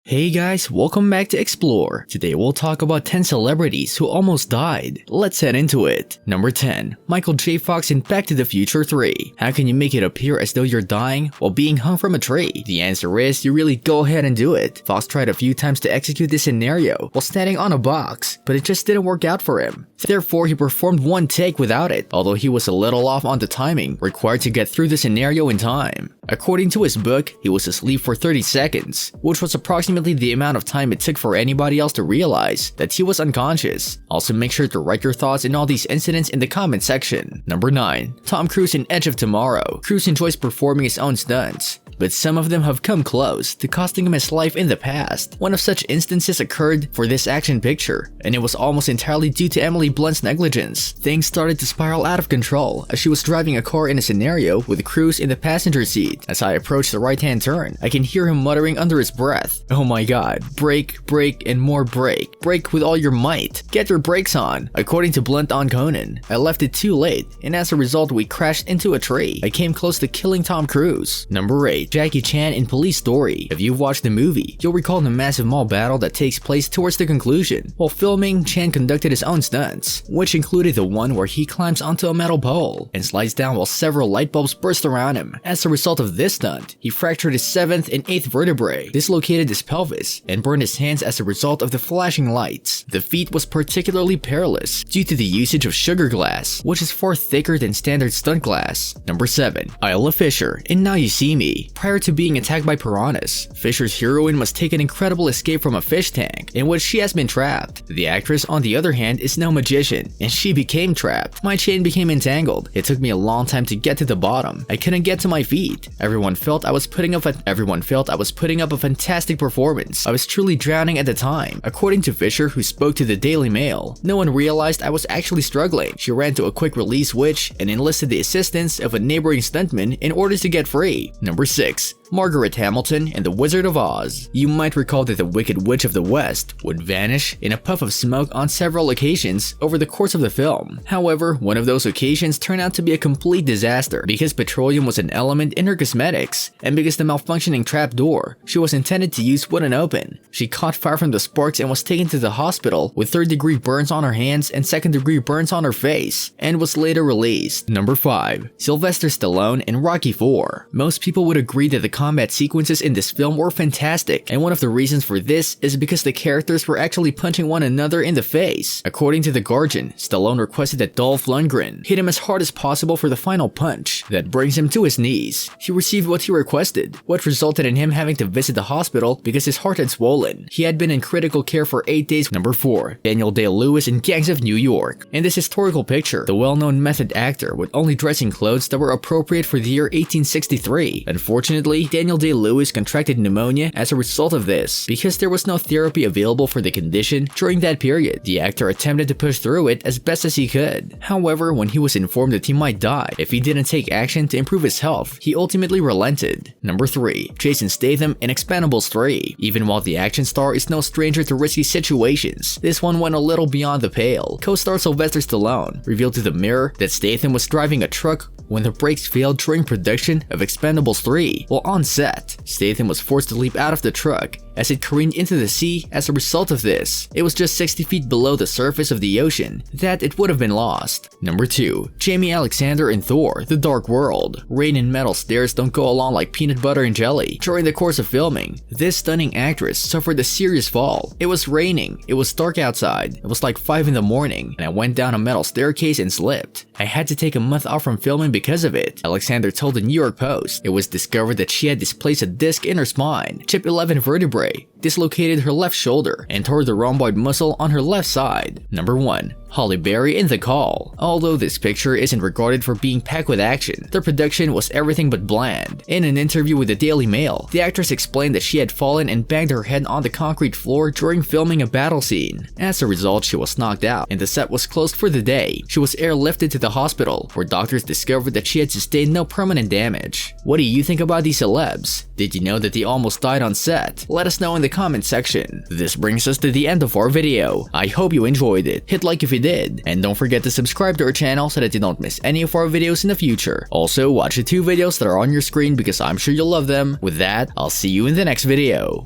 Hey guys, welcome back to Explore. Today we'll talk about 10 celebrities who almost died. Let's head into it. Number 10. Michael J. Fox in Back to the Future 3. How can you make it appear as though you're dying while being hung from a tree? The answer is you really go ahead and do it. Fox tried a few times to execute this scenario while standing on a box, but it just didn't work out for him. Therefore, he performed one take without it, although he was a little off on the timing required to get through the scenario in time. According to his book, he was asleep for 30 seconds, which was approximately the amount of time it took for anybody else to realize that he was unconscious. Also, make sure to write your thoughts in all these incidents in the comment section. Number 9. Tom Cruise in Edge of Tomorrow. Cruise enjoys performing his own stunts, but some of them have come close to costing him his life in the past. One of such instances occurred for this action picture, and it was almost entirely due to Emily Blunt's negligence. Things started to spiral out of control as she was driving a car in a scenario with Cruise in the passenger seat. As I approached the right-hand turn, I can hear him muttering under his breath, "Oh my god, brake, brake, and more brake. Brake with all your might. Get your brakes on." According to Blunt on Conan, I left it too late, and as a result we crashed into a tree. I came close to killing Tom Cruise. Number 8. Jackie Chan in Police Story. If you've watched the movie, you'll recall the massive mall battle that takes place towards the conclusion. While filming, Chan conducted his own stunts, which included the one where he climbs onto a metal pole and slides down while several light bulbs burst around him. As a result of this stunt, he fractured his 7th and 8th vertebrae, dislocated his pelvis, and burned his hands as a result of the flashing lights. The feat was particularly perilous due to the usage of sugar glass, which is far thicker than standard stunt glass. Number 7. Isla Fisher in Now You See Me. Prior to being attacked by piranhas, Fisher's heroine must take an incredible escape from a fish tank in which she has been trapped. The actress, on the other hand, is no magician, and she became trapped. My chain became entangled. It took me a long time to get to the bottom. I couldn't get to my feet. Everyone felt I was putting up a fantastic performance. I was truly drowning at the time. According to Fisher, who spoke to the Daily Mail, no one realized I was actually struggling. She ran to a quick release switch and enlisted the assistance of a neighboring stuntman in order to get free. Number 6. Margaret Hamilton in The Wizard of Oz. You might recall that the Wicked Witch of the West would vanish in a puff of smoke on several occasions over the course of the film. However, one of those occasions turned out to be a complete disaster because petroleum was an element in her cosmetics, and because the malfunctioning trapdoor she was intended to use wouldn't open. She caught fire from the sparks and was taken to the hospital with 3rd-degree burns on her hands and 2nd-degree burns on her face, and was later released. Number 5. Sylvester Stallone in Rocky IV. Most people would agree that the combat sequences in this film were fantastic, and one of the reasons for this is because the characters were actually punching one another in the face. According to The Guardian, Stallone requested that Dolph Lundgren hit him as hard as possible for the final punch that brings him to his knees. He received what he requested, what resulted in him having to visit the hospital because his heart had swollen. He had been in critical care for 8 days. Number 4. Daniel Day-Lewis in Gangs of New York. In this historical picture, the well-known method actor would only dress in clothes that were appropriate for the year 1863. Unfortunately, Daniel Day-Lewis contracted pneumonia as a result of this. Because there was no therapy available for the condition during that period, the actor attempted to push through it as best as he could. However, when he was informed that he might die if he didn't take action to improve his health, he ultimately relented. Number 3. Jason Statham in Expendables 3. Even while the action star is no stranger to risky situations, this one went a little beyond the pale. Co-star Sylvester Stallone revealed to the Mirror that Statham was driving a truck when the brakes failed during production of Expendables 3. While on set, Statham was forced to leap out of the truck as it careened into the sea. As a result of this, it was just 60 feet below the surface of the ocean that it would have been lost. Number 2. Jamie Alexander in Thor: The Dark World. Rain and metal stairs don't go along like peanut butter and jelly. During the course of filming, this stunning actress suffered a serious fall. It was raining, it was dark outside, it was like 5 in the morning, and I went down a metal staircase and slipped. I had to take a month off from filming because of it. Alexander told the New York Post it was discovered that she had displaced a disc in her spine, chipped 11 vertebrae, dislocated her left shoulder, and tore the rhomboid muscle on her left side. Number 1. Halle Berry in The Call. Although this picture isn't regarded for being packed with action, the production was everything but bland. In an interview with the Daily Mail, the actress explained that she had fallen and banged her head on the concrete floor during filming a battle scene. As a result, she was knocked out, and the set was closed for the day. She was airlifted to the hospital, where doctors discovered that she had sustained no permanent damage. What do you think about these celebs? Did you know that they almost died on set? Let us know in the comment section. This brings us to the end of our video. I hope you enjoyed it. Hit like if you did, and don't forget to subscribe to our channel so that you don't miss any of our videos in the future. Also, watch the 2 videos that are on your screen because I'm sure you'll love them. With that, I'll see you in the next video.